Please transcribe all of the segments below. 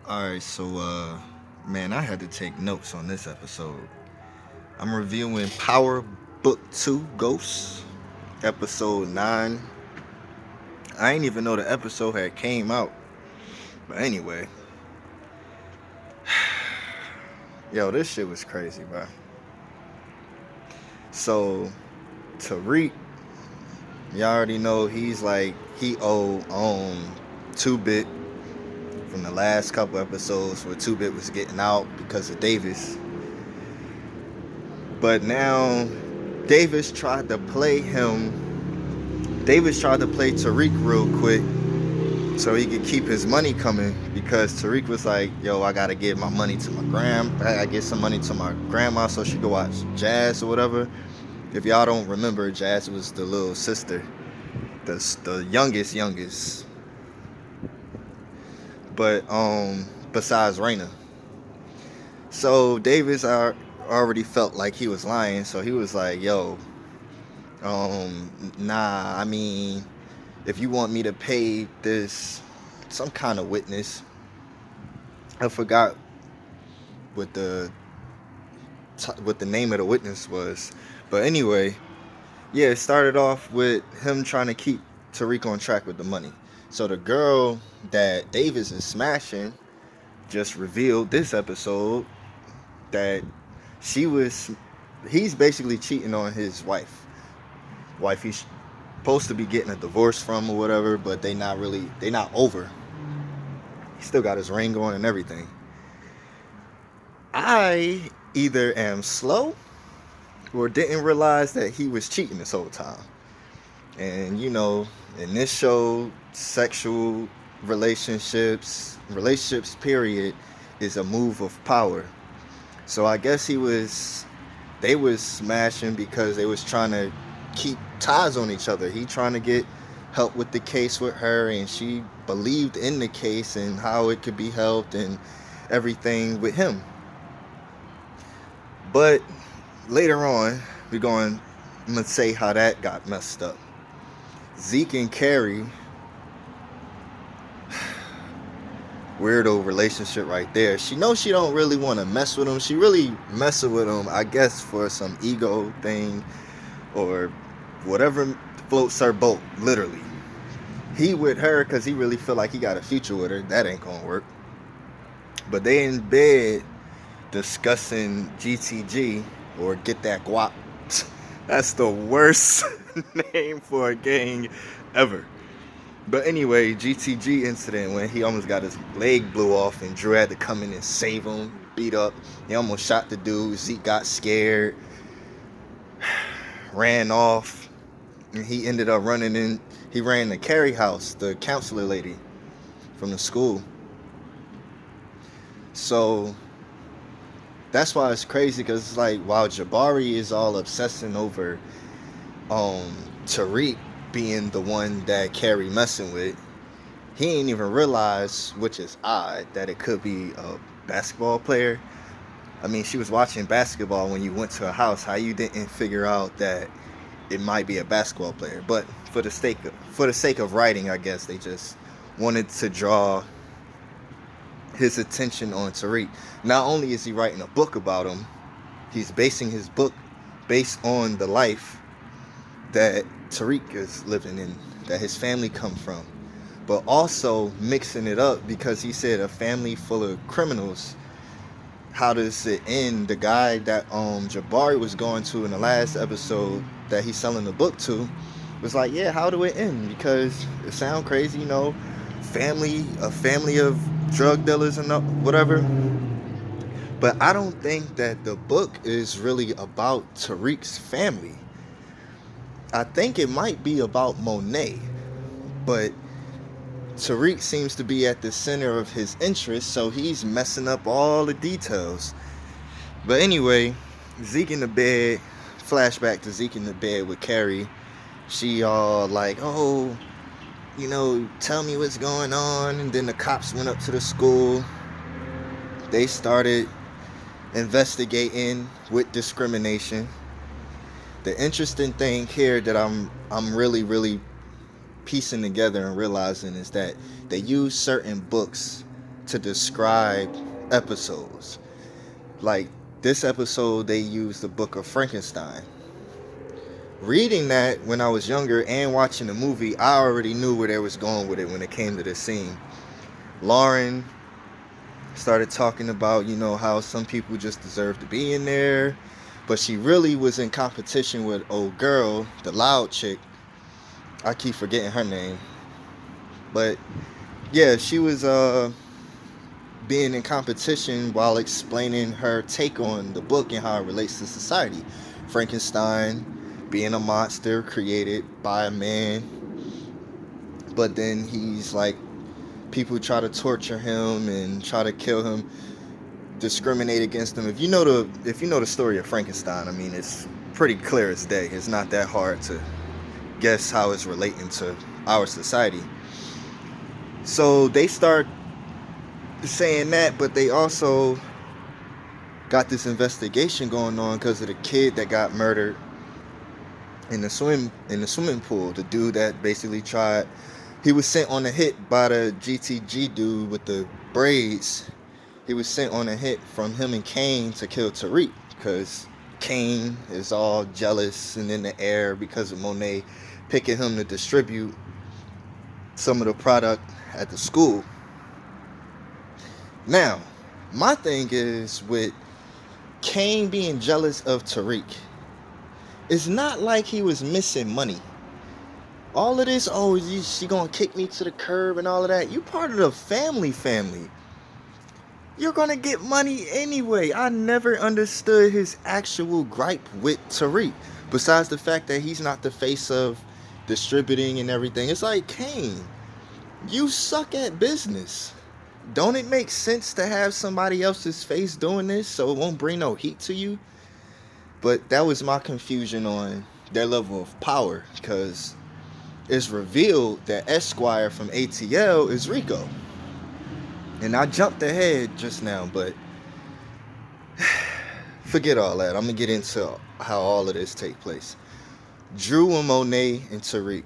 Alright, man, I had to take notes on this episode. I'm reviewing Power Book 2 Ghosts, episode 9. I ain't even know the episode had came out. But anyway, yo, this shit was crazy, bro. So, Tariq, y'all already know he owed 2-Bit from the last couple episodes where 2-Bit was getting out because of Davis. But now Davis tried to play Tariq real quick so he could keep his money coming because Tariq was like, yo, I gotta give my money to I get some money to my grandma so she could watch Jazz or whatever. If y'all don't remember, Jazz was the little sister, the youngest. But besides Raina. So Davis already felt like he was lying, so he was like, yo, nah, I mean, if you want me to pay this some kind of witness, I forgot what the name of the witness was, but anyway, yeah, it started off with him trying to keep Tariq on track with the money. So the girl that Davis is smashing just revealed this episode that he's basically cheating on his wife he's supposed to be getting a divorce from or whatever, but they not over. He still got his ring on and everything. I either am slow or didn't realize that he was cheating this whole time. And in this show, sexual relationships period, is a move of power. So I guess they was smashing because they was trying to keep ties on each other. He trying to get help with the case with her, and she believed in the case and how it could be helped and everything with him. But later on, I'm gonna say how that got messed up. Zeke and Carrie, weirdo relationship right there. She knows she don't really want to mess with him. She really messing with him, I guess, for some ego thing or whatever floats her boat, literally. He with her because he really feel like he got a future with her. That ain't gonna work. But they in bed discussing GTG or Get That Guap. That's the worst name for a gang ever. But anyway, GTG incident when he almost got his leg blew off and Drew had to come in and save him, beat up. He almost shot the dude. Zeke got scared, ran off, and he ended up running in. He ran the Carrie house, the counselor lady from the school. So that's why it's crazy, because it's like while Jabari is all obsessing over Tariq being the one that Carrie messing with, he ain't even realize, which is odd, that it could be a basketball player. I mean, she was watching basketball when you went to her house. How you didn't figure out that it might be a basketball player? But for the sake of writing, I guess they just wanted to draw his attention on Tariq. Not only is he writing a book about him, he's basing his book based on the life that Tariq is living in, that his family come from, but also mixing it up because he said a family full of criminals. How does it end? The guy that Jabari was going to in the last episode that he's selling the book to was like, yeah, how do it end? Because it sounds crazy, a family of drug dealers and whatever. But I don't think that the book is really about Tariq's family. I think it might be about Monet, but Tariq seems to be at the center of his interest, so he's messing up all the details. But anyway, Zeke in the bed, flashback to Zeke in the bed with Carrie. She all like, oh, tell me what's going on. And then the cops went up to the school. They started investigating with discrimination. The interesting thing here that I'm really, really piecing together and realizing is that they use certain books to describe episodes. Like this episode, they used the Book of Frankenstein. Reading that when I was younger and watching the movie, I already knew where they was going with it when it came to this scene. Lauren started talking about, how some people just deserve to be in there, but she really was in competition with old girl, the loud chick. I keep forgetting her name. But yeah, she was being in competition while explaining her take on the book and how it relates to society. Frankenstein being a monster created by a man, but then he's like, people try to torture him and try to kill him, discriminate against him. If you know the story of Frankenstein, I mean, it's pretty clear as day. It's not that hard to guess how it's relating to our society. So they start saying that, but they also got this investigation going on because of the kid that got murdered in the swimming pool. The dude that basically tried, he was sent on a hit by the GTG dude with the braids. He was sent on a hit from him and Kane to kill Tariq because Kane is all jealous and in the air because of Monet picking him to distribute some of the product at the school. Now, my thing is with Kane being jealous of Tariq, it's not like he was missing money. All of this, she gonna kick me to the curb and all of that. You part of the family. You're gonna get money anyway. I never understood his actual gripe with Tariq, besides the fact that he's not the face of distributing and everything. It's like, Kane, you suck at business. Don't it make sense to have somebody else's face doing this so it won't bring no heat to you? But that was my confusion on their level of power, because it's revealed that Esquire from ATL is Rico. And I jumped ahead just now, but forget all that. I'm going to get into how all of this take place. Drew and Monet and Tariq,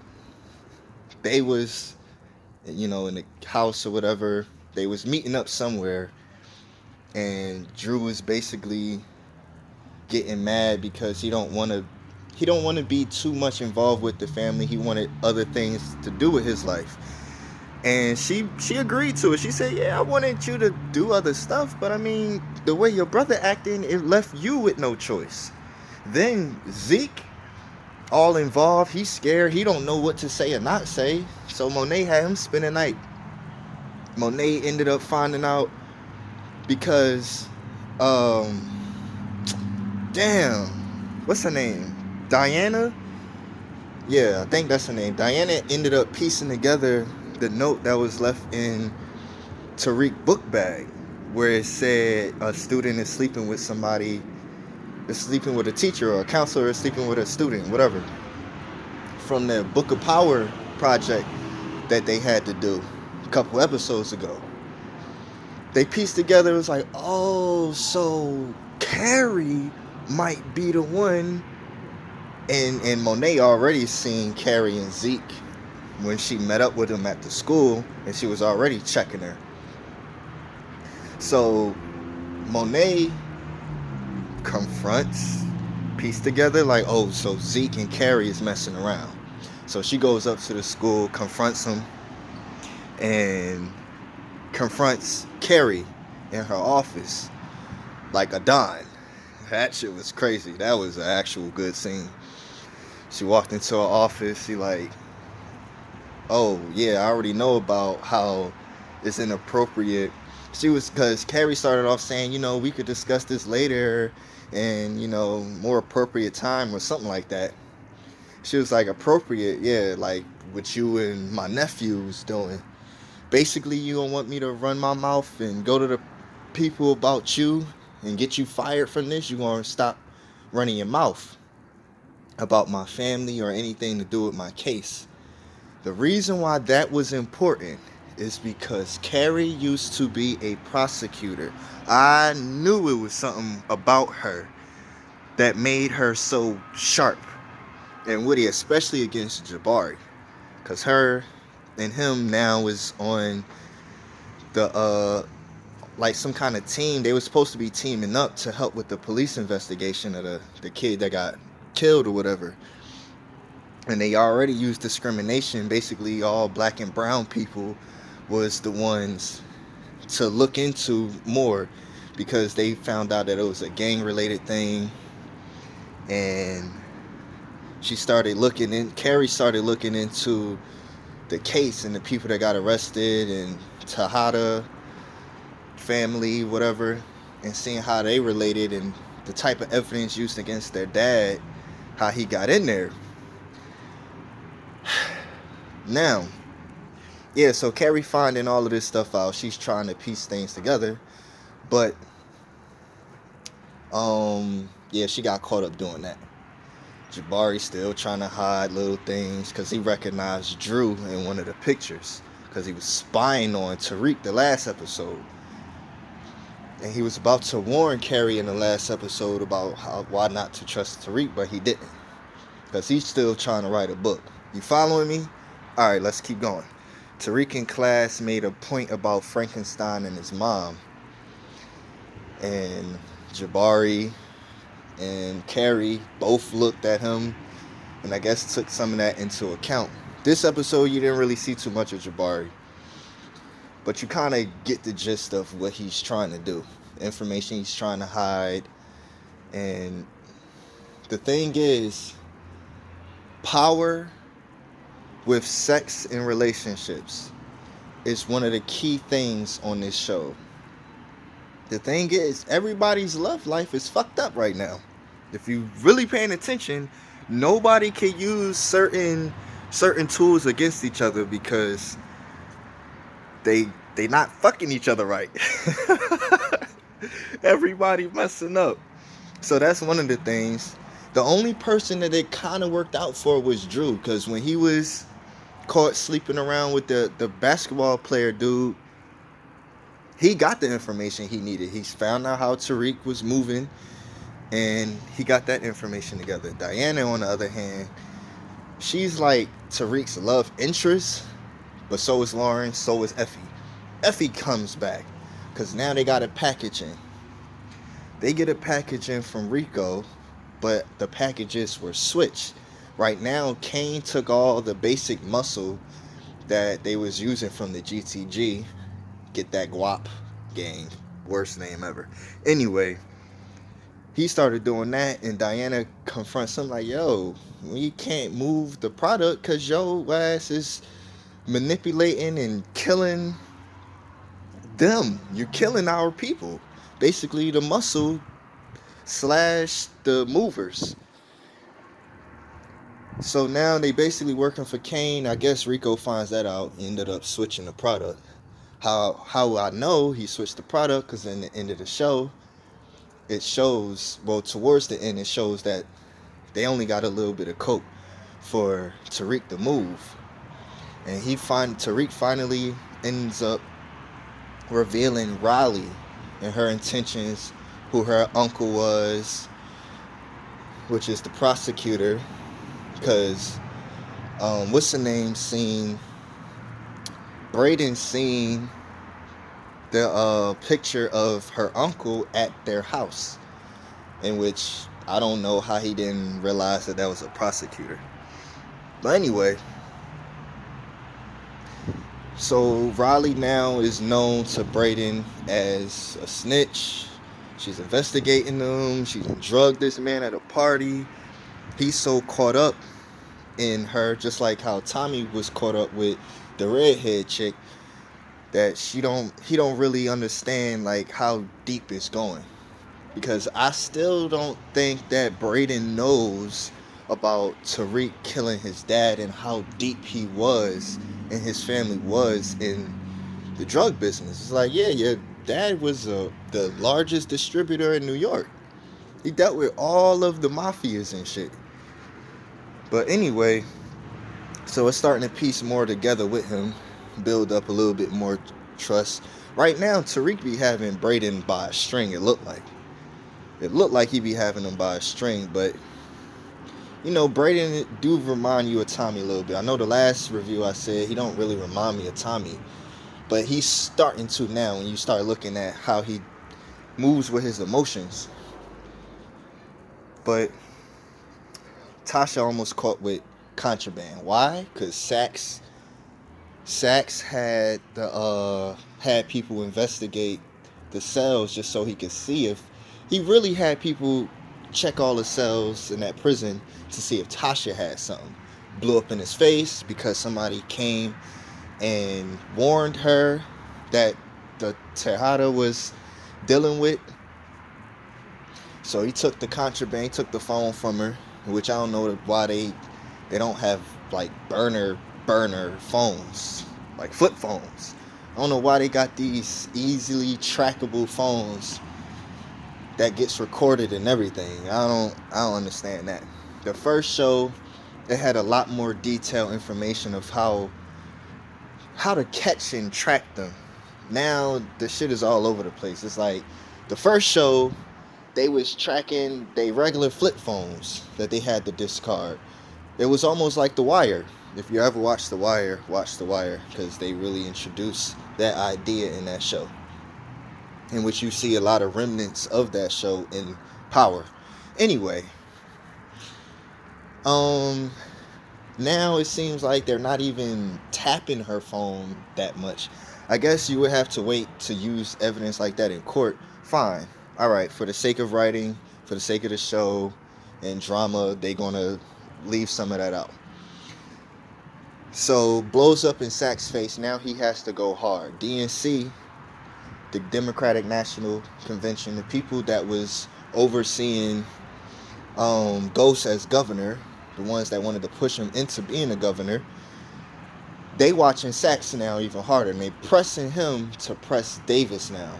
they was, in the house or whatever. They was meeting up somewhere, and Drew was basically getting mad because he don't want to be too much involved with the family. He wanted other things to do with his life. And she agreed to it. She said, yeah, I wanted you to do other stuff, but I mean, the way your brother acting, it left you with no choice. Then Zeke, all involved, he's scared. He don't know what to say or not say. So Monet had him spend the night. Monet ended up finding out because, what's her name? Diana? Yeah, I think that's her name. Diana ended up piecing together the note that was left in Tariq's book bag, where it said a student is sleeping with somebody, is sleeping with a teacher, or a counselor is sleeping with a student, whatever, from the Book of Power project that they had to do a couple episodes ago. They pieced together, it was like, oh, so Carrie might be the one. And Monet already seen Carrie and Zeke when she met up with him at the school, and she was already checking her. So Monet confronts, piece together, like, oh, so Zeke and Carrie is messing around. So she goes up to the school, confronts him, and confronts Carrie in her office like a Don. That shit was crazy. That was an actual good scene. She walked into her office, she like, oh yeah, I already know about how it's inappropriate. Because Carrie started off saying, we could discuss this later and, more appropriate time or something like that. She was like, appropriate, yeah, like what you and my nephew's doing. Basically, you don't want me to run my mouth and go to the people about you and get you fired from this. You want to stop running your mouth about my family or anything to do with my case. The reason why that was important is because Carrie used to be a prosecutor. I knew it was something about her that made her so sharp and witty, especially against Jabari, because her and him now is on the like some kind of team. They were supposed to be teaming up to help with the police investigation of the kid that got killed or whatever. And they already used discrimination. Basically, all black and brown people was the ones to look into more because they found out that it was a gang related thing. And Carrie started looking into the case and the people that got arrested and Tejada family, whatever, and seeing how they related and the type of evidence used against their dad, how he got in there. Now, yeah, so Carrie finding all of this stuff out, she's trying to piece things together, but yeah, she got caught up doing that. Jabari still trying to hide little things because he recognized Drew in one of the pictures because he was spying on Tariq the last episode. And he was about to warn Carrie in the last episode about why not to trust Tariq, but he didn't. Because he's still trying to write a book. You following me? Alright, let's keep going. Tariq in class made a point about Frankenstein and his mom. And Jabari and Carrie both looked at him and I guess took some of that into account. This episode, you didn't really see too much of Jabari, but you kind of get the gist of what he's trying to do, the information he's trying to hide. And the thing is, power with sex and relationships is one of the key things on this show. The thing is, everybody's love life is fucked up right now. If you really paying attention, nobody can use certain tools against each other because they not fucking each other right. Everybody messing up. So that's one of the things. The only person that it kind of worked out for was Drew, because when he was caught sleeping around with the basketball player dude, he got the information he needed. He found out how Tariq was moving, and he got that information together. Diana, on the other hand, she's like Tariq's love interest, but so is Lauren, so is Effie. Effie comes back, because now they got a packaging. They get a packaging from Rico, but the packages were switched. Right now, Kane took all the basic muscle that they was using from the GTG. Get that guap gang. Worst name ever. Anyway, he started doing that, and Diana confronts him like, yo, we can't move the product because your ass is manipulating and killing them. You're killing our people. Basically, the muscle / the movers. So now they basically working for Kane. I guess Rico finds that out. He ended up switching the product. How I know he switched the product, because in the end of the show, it shows, well, towards the end, it shows that they only got a little bit of coke for Tariq to move. And Tariq finally ends up revealing Riley and her intentions, who her uncle was, which is the prosecutor, because what's the name seen, Brayden seen the picture of her uncle at their house, in which I don't know how he didn't realize that was a prosecutor. But anyway, so Riley now is known to Brayden as a snitch. She's investigating him. She drugged this man at a party. He's so caught up in her, just like how Tommy was caught up with the redhead chick, that he don't really understand like how deep it's going. Because I still don't think that Brayden knows about Tariq killing his dad and how deep he was and his family was in the drug business. It's like, yeah, your dad was the largest distributor in New York. He dealt with all of the mafias and shit. But anyway, so it's starting to piece more together with him, build up a little bit more trust. Right now, Tariq be having Brayden by a string, it looked like. It looked like he be having him by a string, but, you know, Brayden do remind you of Tommy a little bit. I know the last review I said he don't really remind me of Tommy, But he's starting to now when you start looking at how he moves with his emotions. But Tasha almost caught with contraband. Why? Because Saxe had people investigate the cells just so he could see if he really had people check all the cells in that prison to see if Tasha had something. Blew up in his face because somebody came and warned her that the Tejada was dealing with. So he took the contraband, took the phone from her, which I don't know why they don't have like burner phones, like flip phones. I don't know why they got these easily trackable phones that gets recorded and everything. I don't understand that. The first show, it had a lot more detailed information of how to catch and track them. Now the shit is all over the place. It's like the first show, they was tracking they regular flip phones that they had to discard. It was almost like The Wire. If you ever watch The Wire, watch The Wire, because they really introduced that idea in that show, in which you see a lot of remnants of that show in Power. Anyway, now it seems like they're not even tapping her phone that much. I guess you would have to wait to use evidence like that in court. Fine. All right, for the sake of writing, for the sake of the show and drama, they're going to leave some of that out. So, blows up in Saxe's face. Now he has to go hard. DNC, the Democratic National Convention, the people that was overseeing Ghost as governor, the ones that wanted to push him into being a governor, they watching Saxe now even harder, and they pressing him to press Davis now.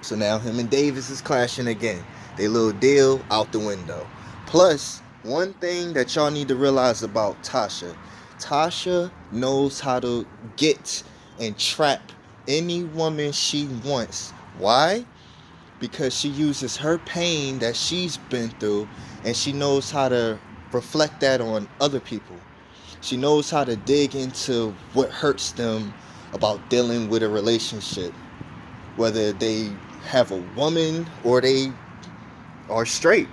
So now him and Davis is clashing again. They little deal out the window. Plus, one thing that y'all need to realize about Tasha knows how to get and trap any woman she wants. Why? Because she uses her pain that she's been through, and she knows how to reflect that on other people. She knows how to dig into what hurts them about dealing with a relationship, whether they have a woman or they are straight.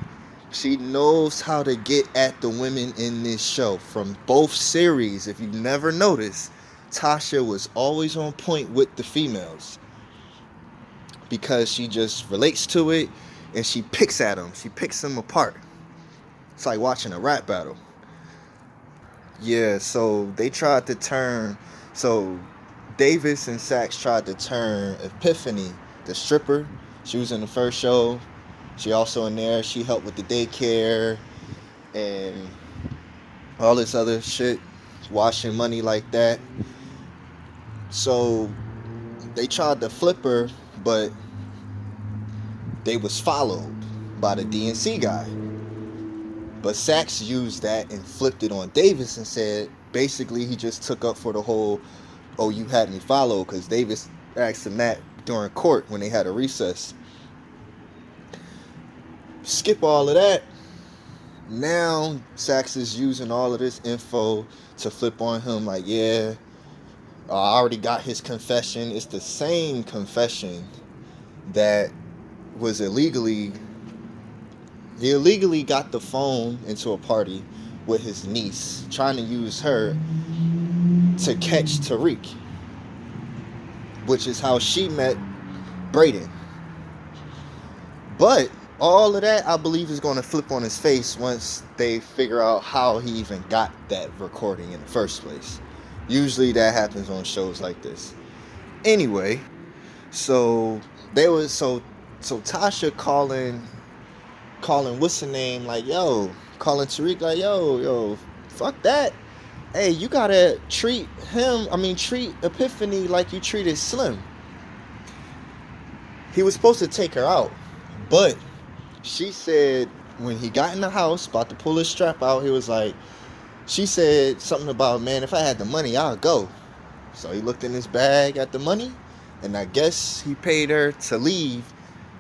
She knows how to get at the women in this show. From both series, if you've never noticed, Tasha was always on point with the females, because she just relates to it and she picks at them. She picks them apart. It's like watching a rap battle. Yeah, so they tried to turn... So Davis and Saxe tried to turn Epiphany, the stripper. She was in the first show. She also in there. She helped with the daycare and all this other shit. Washing money like that. So they tried to flip her, but they was followed by the DNC guy. But Saxe used that and flipped it on Davis and said, basically he just took up for the whole, oh, you had me followed, because Davis asked him that during court when they had a recess. Skip all of that. Now Saxe is using all of this info to flip on him like, yeah, I already got his confession. It's the same confession that was illegally... He illegally got the phone into a party with his niece, trying to use her to catch Tariq, which is how she met Brayden. But all of that, I believe, is going to flip on his face once they figure out how he even got that recording in the first place. Usually that happens on shows like this. Anyway, so Tasha calling what's the name, like, yo, calling Tariq like, yo, fuck that. Hey, you gotta treat Epiphany like you treated Slim. He was supposed to take her out, but she said when he got in the house, about to pull his strap out, he was like, she said something about, man, if I had the money, I'll go. So he looked in his bag at the money, and I guess he paid her to leave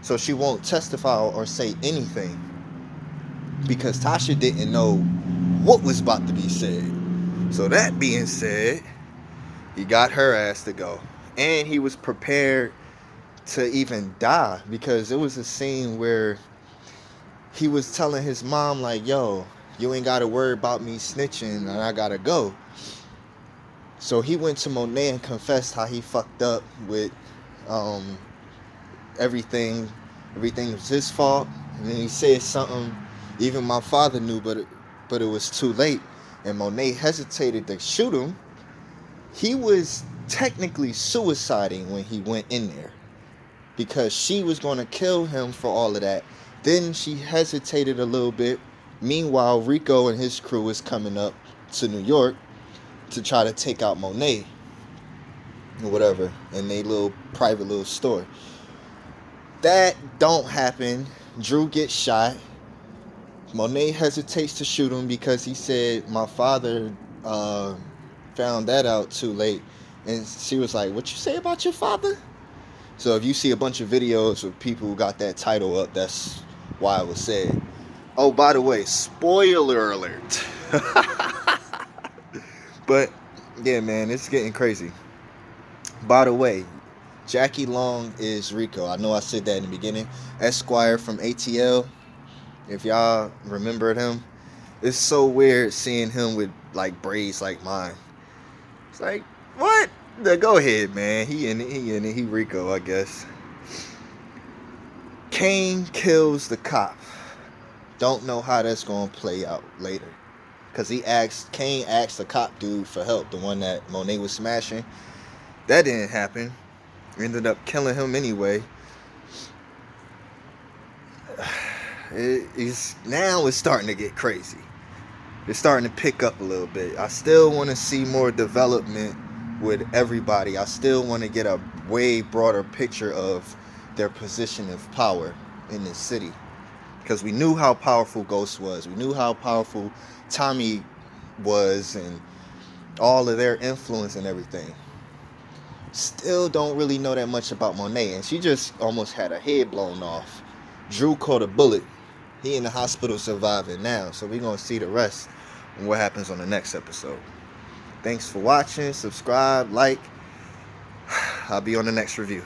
so she won't testify or say anything, because Tasha didn't know what was about to be said. So that being said, he got her ass to go. and he was prepared to even die, because it was a scene where he was telling his mom like, yo, you ain't gotta worry about me snitching and I gotta go. So he went to Monet and confessed how he fucked up with um, everything. Everything was his fault. And then he said something even my father knew, but it was too late. And Monet hesitated to shoot him. He was technically suiciding when he went in there, because she was going to kill him for all of that. Then she hesitated a little bit. Meanwhile, Rico and his crew is coming up to New York to try to take out Monet or whatever in their little private little store. That don't happen. Drew gets shot. Monet hesitates to shoot him because he said, my father found that out too late. And she was like, what you say about your father? So if you see a bunch of videos of people who got that title up, that's why it was said. Oh, by the way, spoiler alert. But yeah, man, it's getting crazy. By the way, Jackie Long is Rico. I know I said that in the beginning. Esquire from ATL. If y'all remembered him, it's so weird seeing him with like braids like mine. It's like, what? Go ahead, man. He Rico, I guess. Kane kills the cop. Don't know how that's gonna play out later. Cause Kane asked the cop dude for help, the one that Monet was smashing. That didn't happen. Ended up killing him anyway. Now it's starting to get crazy. It's starting to pick up a little bit. I still want to see more development with everybody. I still want to get a way broader picture of their position of power in this city. Because we knew how powerful Ghost was. We knew how powerful Tommy was and all of their influence and everything. Still don't really know that much about Monet. And she just almost had her head blown off. Drew caught a bullet. He in the hospital surviving now. So we're going to see the rest and what happens on the next episode. Thanks for watching. Subscribe, like. I'll be on the next review.